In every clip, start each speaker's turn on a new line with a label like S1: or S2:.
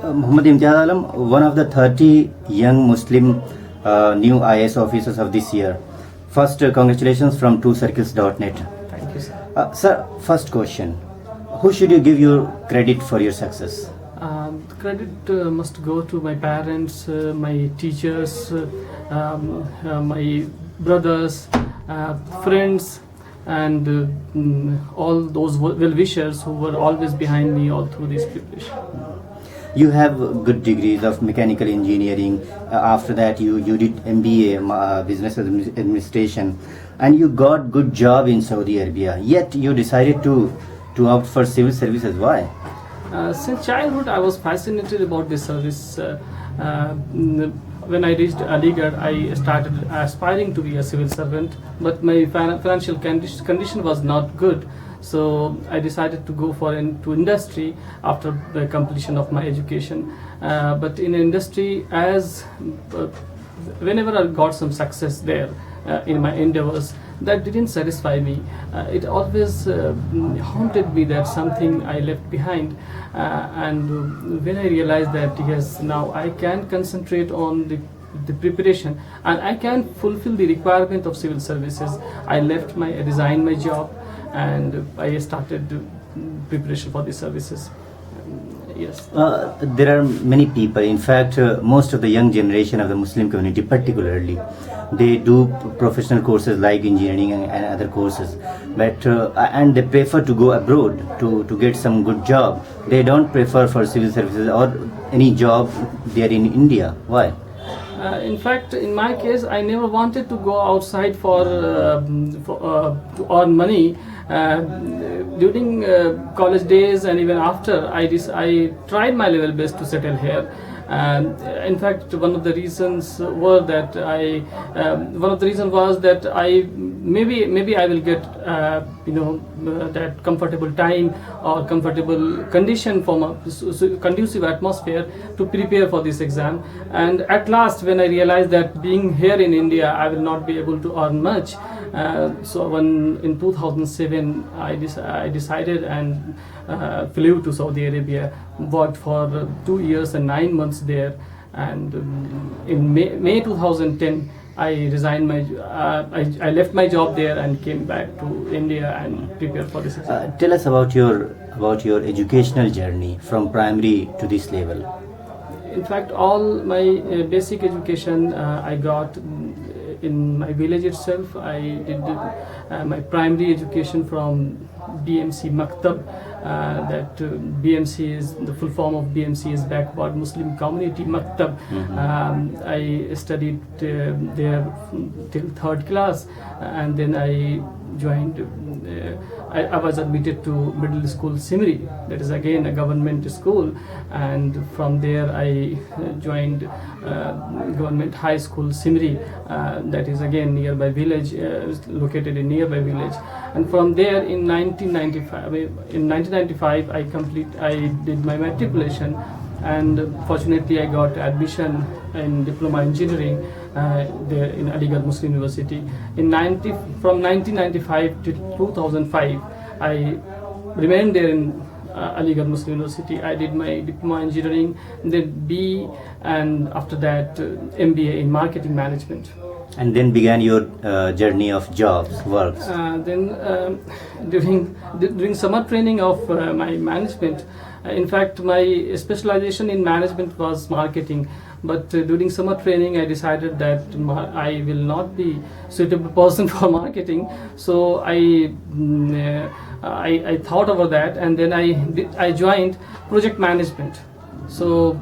S1: Muhammad Imtiyaz Alam, one of the 30 young Muslim new IAS officers of this year. First, congratulations from 2circles.net.
S2: Thank you, sir.
S1: Sir, first question. Who should you give your credit for your success?
S2: The credit must go to my parents, my teachers, my brothers, friends, and all those well-wishers who were always behind me all through this preparation.
S1: You have good degrees of mechanical engineering. After that, you did MBA, Business Administration, and you got good job in Saudi Arabia. Yet you decided to opt for civil services. Why?
S2: Since childhood, I was fascinated about this service. When I reached Aligarh, I started aspiring to be a civil servant, but my financial condition was not good. So I decided to go into industry after the completion of my education. But in industry, whenever I got some success there in my endeavors, that didn't satisfy me. It always haunted me that something I left behind. And when I realized that yes, now I can concentrate on the preparation and I can fulfill the requirement of civil services, I resigned my job and I started preparation for the services. Yes.
S1: There are many people, in fact, most of the young generation of the Muslim community particularly, they do professional courses like engineering and other courses, but and they prefer to go abroad to get some good job. They don't prefer for civil services or any job there in India. Why?
S2: In fact, in my case, I never wanted to go outside to earn money. During college days and even after, I tried my level best to settle here. In fact, one of the reasons was that maybe I will get that comfortable time or comfortable condition for conducive atmosphere to prepare for this exam. And at last, when I realized that being here in India, I will not be able to earn much. So in 2007, I decided and flew to Saudi Arabia, worked for 2 years and 9 months there, and in May 2010, I resigned I left my job there and came back to India and prepared for this exam.
S1: Tell us about your educational journey from primary to this level.
S2: In fact, all my basic education I got in my village itself. I did my primary education from BMC Maktab. BMC is the full form of BMC is Backward Muslim Community Maktab. I studied there till 3rd class, and then I joined. I was admitted to middle school Simri, that is again a government school, and from there I joined government high school Simri, that is again nearby village, located in nearby village. And from there in 1995 I did my matriculation, and fortunately I got admission in diploma engineering there in Aligarh Muslim University. From 1995 to 2005 I remained there in Aligarh Muslim University. I did my diploma engineering, then B, and after that MBA in marketing management.
S1: And then began your journey of jobs, works.
S2: Then during summer training of my management, in fact my specialization in management was marketing, but during summer training I decided that I will not be suitable person for marketing. So I thought over that, and then I joined project management. So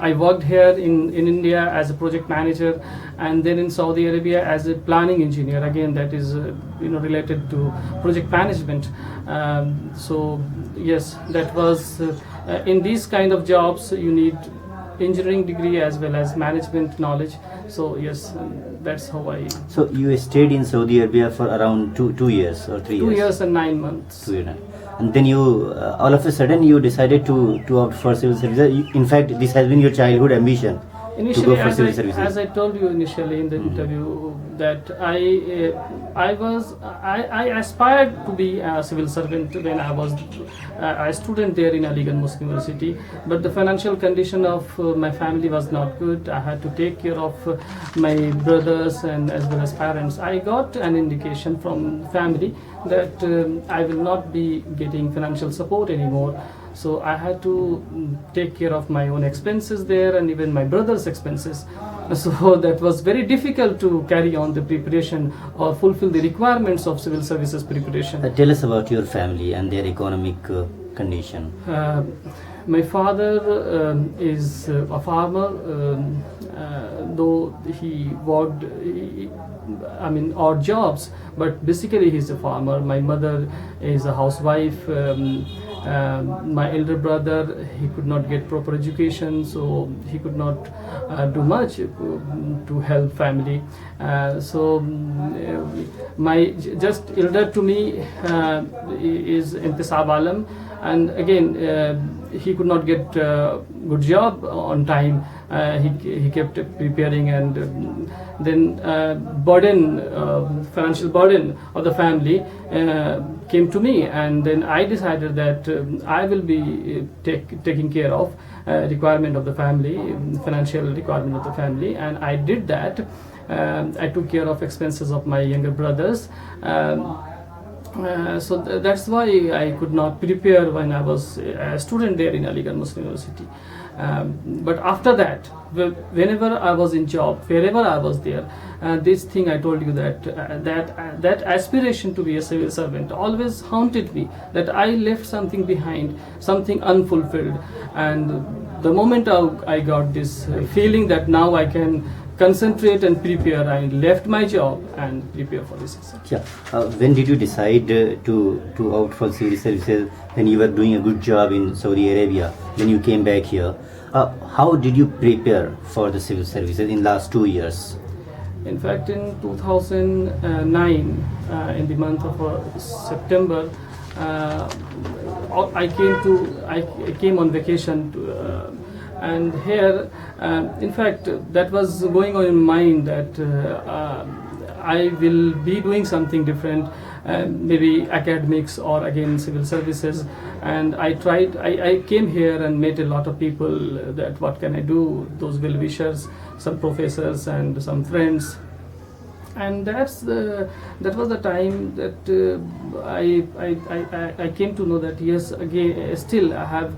S2: I worked here in India as a project manager, and then in Saudi Arabia as a planning engineer. Again, that is related to project management. So yes, that was in these kind of jobs you need engineering degree as well as management knowledge. So yes, that's how I.
S1: So you stayed in Saudi Arabia for around 2 years or 3 years.
S2: 2 years and 9 months.
S1: 2 years. And then you, all of a sudden, you decided to opt for civil service. In fact, this has been your childhood ambition.
S2: Initially,
S1: go for civil services?
S2: as I told you initially in the interview, that I aspired to be a civil servant when I was a student there in Aligarh Muslim University, but the financial condition of my family was not good. I had to take care of my brothers and as well as parents. I got an indication from family that I will not be getting financial support anymore. So I had to take care of my own expenses there and even my brother's expenses. So that was very difficult to carry on the preparation or fulfill the requirements of civil services preparation.
S1: Tell us about your family and their economic condition.
S2: My father is a farmer, though he worked, odd jobs, but basically he's a farmer. My mother is a housewife. My elder brother, he could not get proper education, so he could not do much to help family. My just elder to me is Imtiyaz Alam, and again he could not get good job on time. He kept preparing, and then financial burden of the family came to me, and then I decided that I will be taking care of requirement of the family, financial requirement of the family, and I did that. I took care of expenses of my younger brothers. That's why I could not prepare when I was a student there in Aligarh Muslim University. But after that, whenever I was in job, wherever I was there, this thing I told you that aspiration to be a civil servant always haunted me, that I left something behind, something unfulfilled. And the moment I got this feeling that now I can concentrate and prepare, I left my job and prepare for this exam.
S1: Yeah. When did you decide to opt for civil services? When you were doing a good job in Saudi Arabia, when you came back here, how did you prepare for the civil services in last 2 years?
S2: In fact, in 2009, in the month of September, I came on vacation to, and here, in fact, that was going on in mind that I will be doing something different, maybe academics or again civil services. And I came here and met a lot of people that what can I do, those well-wishers, some professors and some friends. And that was the time that I came to know that yes, again still I have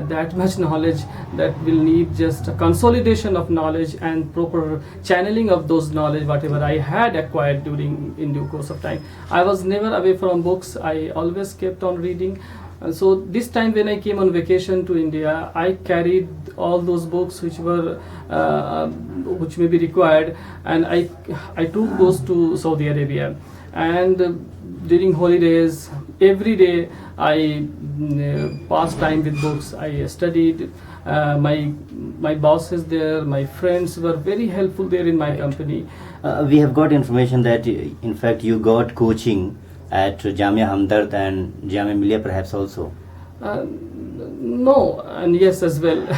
S2: that much knowledge that will need just a consolidation of knowledge and proper channeling of those knowledge whatever I had acquired in due course of time. I was never away from books. I always kept on reading. So this time when I came on vacation to India, I carried all those books which may be required, and I took those to Saudi Arabia. And during holidays, every day I passed time with books. I studied. My bosses there, my friends were very helpful there in my company.
S1: We have got information that in fact you got coaching at Jamia Hamdard and Jamia Millia perhaps also.
S2: No, and yes as well.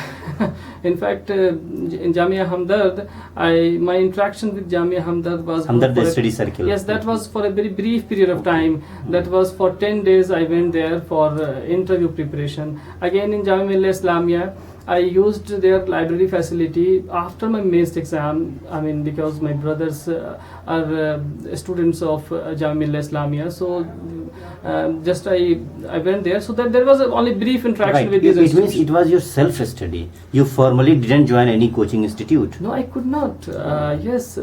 S2: In fact, in Jamia Hamdard, my interaction with Jamia Hamdard was
S1: Hamdard the study circle.
S2: Yes, that was for a very brief period of time. That was for 10 days. I went there for interview preparation. Again in Jamia Millia Islamia, I used their library facility after my mains exam. Because my brothers are students of Jamia Millia Islamia, so just I went there. So that there was only brief interaction with these
S1: institutions. It means it was your self-study. You formally didn't join any coaching institute.
S2: No, I could not. Yes,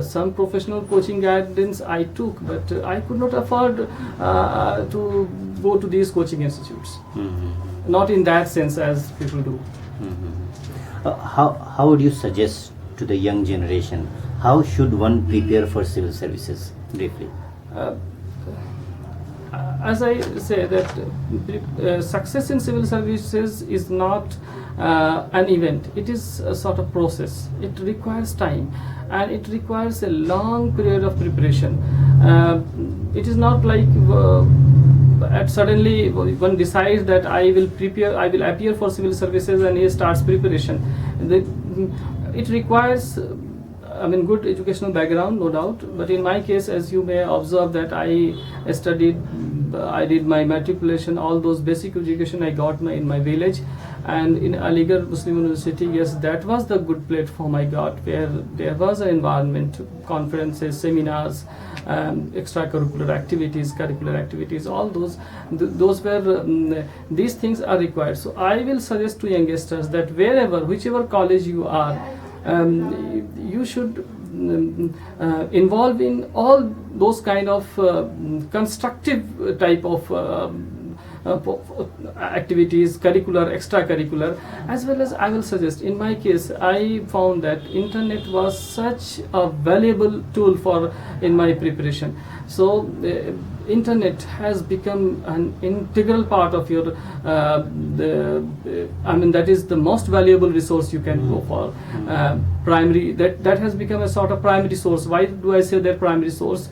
S2: some professional coaching guidance I took, but I could not afford to go to these coaching institutes. Mm-hmm. Not in that sense as people do.
S1: Mm-hmm. How would you suggest to the young generation, how should one prepare for civil services briefly?
S2: As I say that success in civil services is not an event. It is a sort of process. It requires time and it requires a long period of preparation. It is not like suddenly one decides that I will appear for civil services and he starts preparation. it requires good educational background, no doubt. But in my case, as you may observe, that I did my matriculation, all those basic education I got in my village, and in Aligarh Muslim University. Yes, that was the good platform I got, where there was an environment, conferences, seminars, extracurricular activities, curricular activities. All those were these things are required. So I will suggest to youngsters that whichever college you are, you should involve in all those kind of constructive type of activities, curricular, extracurricular, as well as I will suggest. In my case, I found that internet was such a valuable tool in my preparation. So internet has become an integral part of your that is the most valuable resource you can go for. Primary, that has become a sort of primary source. Why do I say that primary source?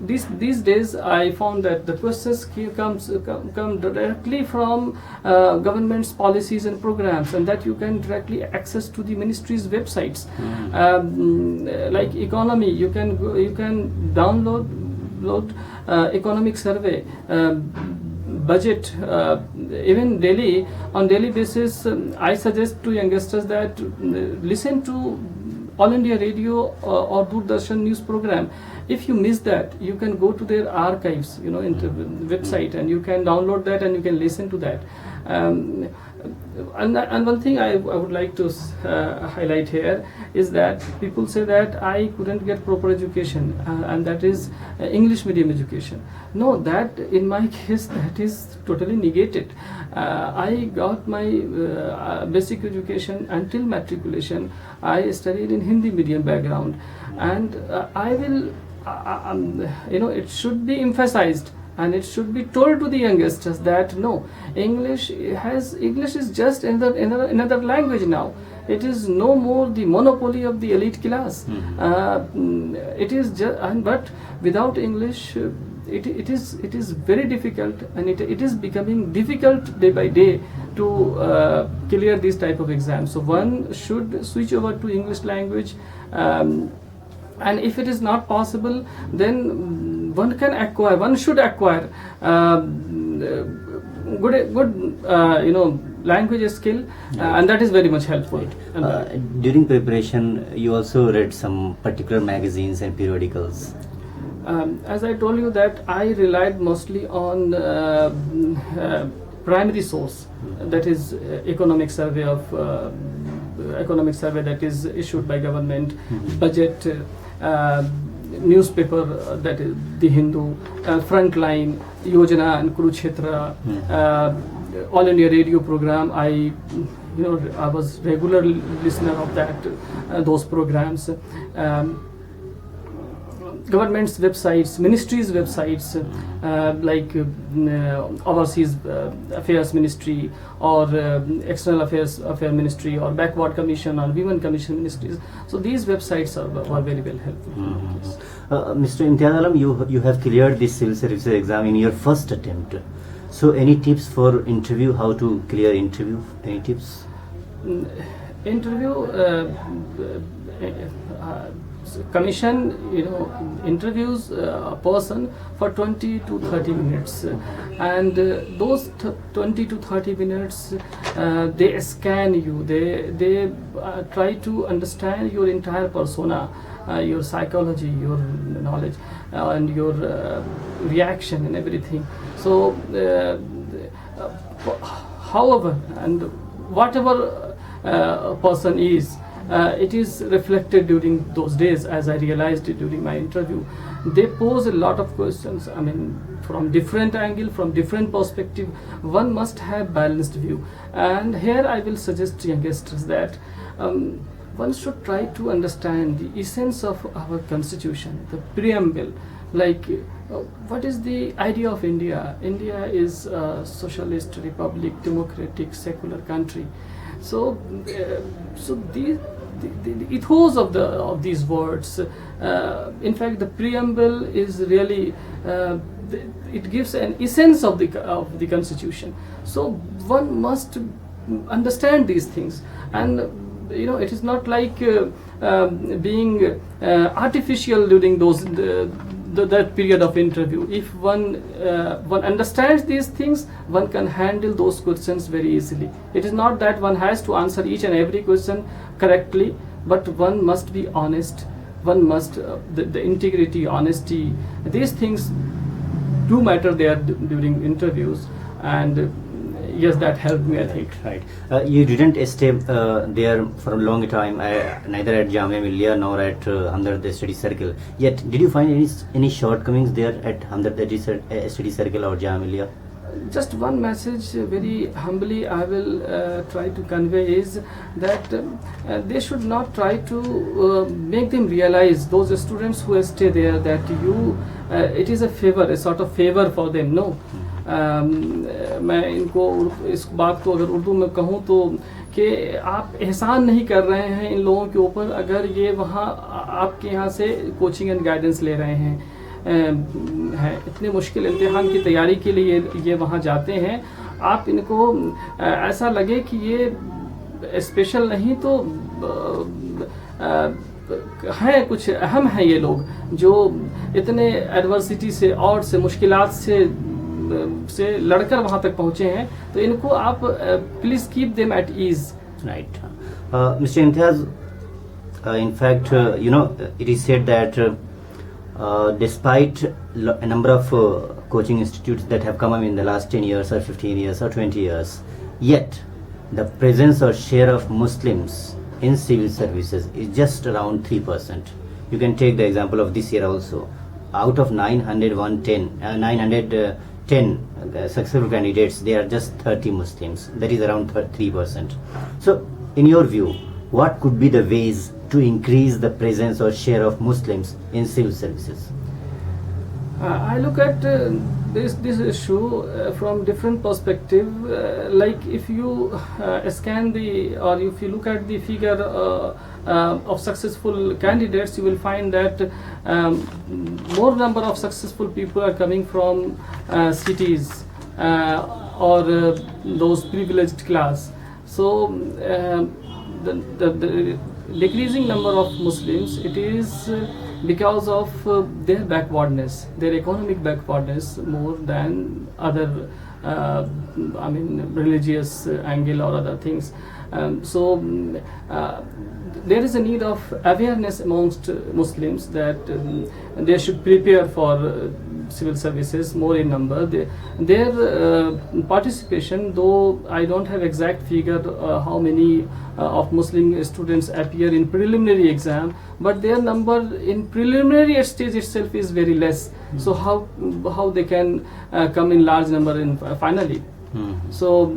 S2: These days I found that the questions come directly from government's policies and programs, and that you can directly access to the ministry's websites. Like economy, you can download economic survey, budget, even on daily basis. I suggest to youngsters that listen to All India Radio or Doordarshan news program. If you miss that, you can go to their archives, into website, and you can download that and you can listen to that. And one thing I would like to highlight here is that people say that I couldn't get proper education, and that is English medium education. No, that in my case, that is totally negated. I got my basic education until matriculation. I studied in Hindi medium background, and it should be emphasized, and it should be told to the youngsters that no, English is just another language now. It is no more the monopoly of the elite class. It is just, but without English, it is very difficult, and it is becoming difficult day by day to clear these type of exams. So one should switch over to English language. And if it is not possible, then one should acquire good language skill, and that is very much helpful.
S1: During preparation, you also read some particular magazines and periodicals.
S2: As I told you, that I relied mostly on primary source, that is economic survey that is issued by government, budget, newspaper, that is the Hindu, Frontline, Yojana and Kurukshetra, All India Radio program. I was regular listener of those programs. Government's websites, ministries' websites, like Overseas Affairs Ministry, or External Affairs Ministry, or Backward Commission, or Women Commission Ministries. So these websites were very well helpful.
S1: Mr. Imtiyaz Alam, you have cleared this civil service exam in your first attempt. So any tips for interview? How to clear interview? Any tips?
S2: Commission interviews a person for 20 to 30 minutes, and those 20 to 30 minutes they scan you, they try to understand your entire persona, your psychology, your knowledge, and your reaction and everything. So however and whatever a person is, it is reflected during those days. As I realized during my interview, they pose a lot of questions, from different angle, from different perspective. One must have balanced view, and here I will suggest to youngsters that one should try to understand the essence of our constitution, the preamble, like what is the idea of India. India is a socialist, republic, democratic, secular country. So the ethos of these words, in fact the preamble is really it gives an essence of the constitution. So one must understand these things. And it is not like being artificial during that period of interview. If one understands these things, one can handle those questions very easily. It is not that one has to answer each and every question correctly, but one must be honest. One must the integrity, honesty, these things do matter there during interviews. And yes, that helped me, I think.
S1: Right. You didn't stay there for a long time, neither at Jamia Millia nor at Hamdard Study Circle. Yet, did you find any shortcomings there at Hamdard Study Circle or Jamia Millia?
S2: Just one message, very humbly I will try to convey, is that they should not try to make them realize, those students who stay there, that it is a favor, a sort of favor for them. No. मैं इनको इस बात को अगर उर्दू में कहूँ तो कि आप एहसान नहीं कर रहे हैं इन लोगों के ऊपर अगर ये वहाँ आपके यहाँ से कोचिंग एंड गाइडेंस ले रहे हैं, इतने मुश्किल इम्तिहान की तैयारी के लिए ये वहाँ जाते हैं. आप इनको ऐसा लगे कि ये स्पेशल नहीं तो हैं, कुछ अहम हैं ये लोग जो इतने एडवर्सिटी से और से मुश्किलात से लड़कर वहां तक पहुंचे हैं. तो इनको आप please keep them at ease.
S1: Right. Mr. Imtiyaz, in fact, it is said that despite a number of coaching institutes that have come up in the last 10 years or 15 years or 20 years, yet the presence or share of Muslims in civil services is just around 3%. You can take the example of this year also. Out of 910 successful candidates, there are just 30 Muslims. That is around 3%. So, in your view, what could be the ways to increase the presence or share of Muslims in civil services?
S2: I look at this issue from different perspective. Like if you scan or if you look at the figure of successful candidates, you will find that more number of successful people are coming from cities or those privileged class. So the decreasing number of Muslims, it is because of their backwardness, their economic backwardness, more than other religious angle or other things. So there is a need of awareness amongst Muslims that they should prepare for civil services more in number. Their participation, though I don't have exact figure how many of Muslim students appear in preliminary exam, but their number in preliminary stage itself is very less. So how they can come in large number in finally. So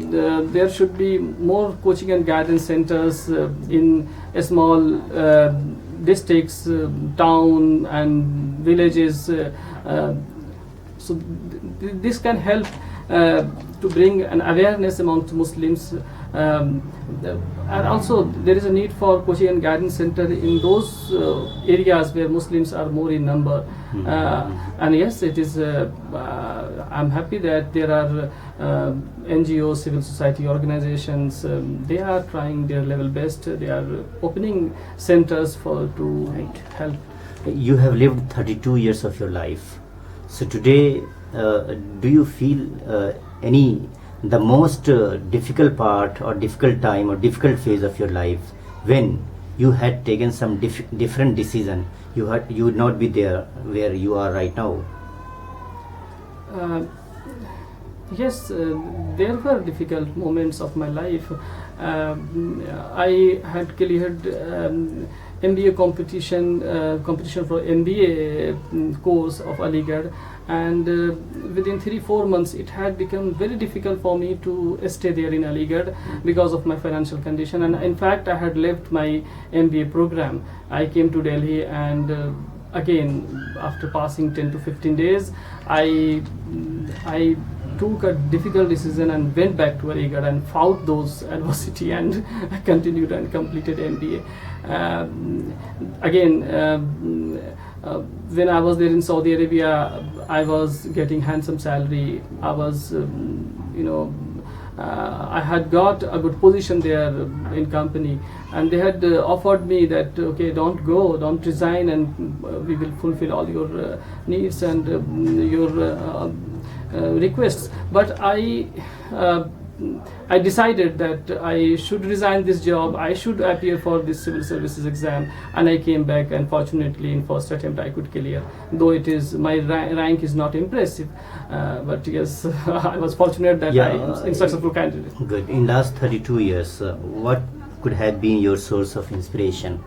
S2: there should be more coaching and guidance centers in small districts, town and villages. So this can help to bring an awareness amongst Muslims. And also there is a need for coaching and guidance center in those areas where Muslims are more in number. And yes, it is I'm happy that there are NGOs, civil society organizations, they are trying their level best. They are opening centers to help.
S1: You have lived 32 years of your life. So today, do you feel the most difficult part or difficult time or difficult phase of your life when you had taken some different decision, you would not be there where you are right now?
S2: Yes, there were difficult moments of my life. I had cleared MBA competition for MBA course of Aligarh, and within 3-4 months it had become very difficult for me to stay there in Aligarh because of my financial condition. And in fact I had left my MBA program. I came to Delhi, and again after passing 10 to 15 days I took a difficult decision and went back to Aligarh and fought those adversity and continued and completed MBA. When I was there in Saudi Arabia, I was getting handsome salary. I was I had got a good position there in company, and they had offered me that okay, don't go, don't resign, and we will fulfill all your needs and your requests. But I decided that I should resign this job, I should appear for this civil services exam, and I came back, and fortunately in first attempt I could clear, though it is my rank is not impressive, but yes, I was fortunate that I am a successful candidate.
S1: Good. In last 32 years, what could have been your source of inspiration?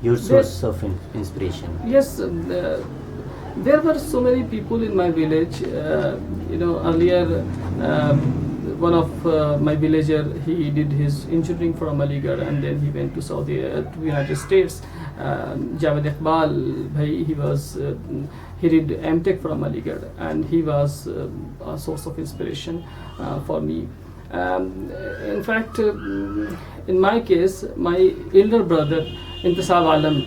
S1: Your source of inspiration.
S2: Yes, there were so many people in my village. Earlier, one of my villager, he did his engineering from Aligarh, and then he went to United States. Javed Iqbal bhai, he did MTech from Aligarh, and he was a source of inspiration for me. In fact, in my case, my elder brother Imtiyaz Alam,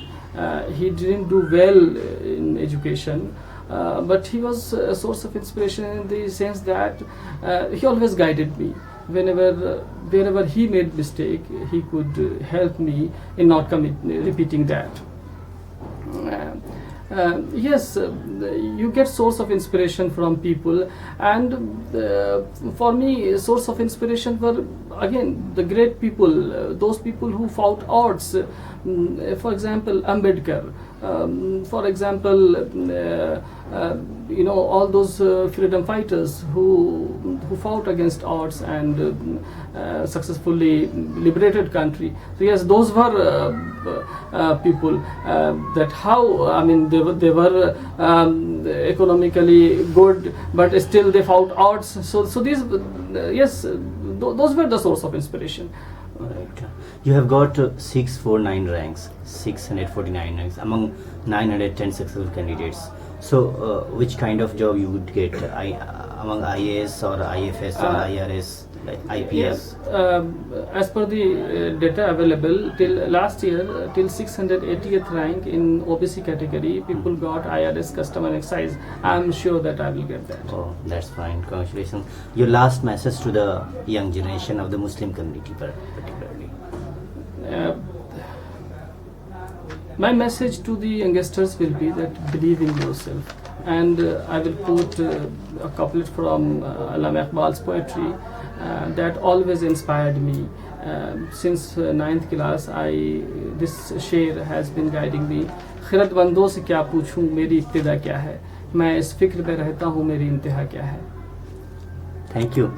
S2: he didn't do well in education, but he was a source of inspiration in the sense that he always guided me. Wherever he made mistake, he could help me in not repeating that. Yes, you get source of inspiration from people, and for me, source of inspiration were again the great people, those people who fought odds. For example, Ambedkar. For example, all those freedom fighters who fought against odds and successfully liberated country. So yes, those were people that they were economically good, but still they fought odds. So these those were the source of inspiration.
S1: Right. You have got 649 ranks, 649 ranks among 910 successful candidates. So, which kind of job you would get among IAS or IFS or IRS, like IPS?
S2: Yes, as per the data available till last year, till 680th rank in OBC category, people got IRS, custom and excise. I'm sure that I will get that.
S1: Oh, that's fine. Congratulations. Your last message to the young generation of the Muslim community, particularly.
S2: My message to the youngsters will be that believe in yourself, and I will quote a couplet from Allama Iqbal's poetry that always inspired me. Since 9th class, this शेर has been guiding me. खिरतबंदों से क्या पूछूं मेरी इब्तिदा क्या है, मैं इस फिक्र में रहता हूँ मेरी इंतहा क्या है.
S1: Thank you.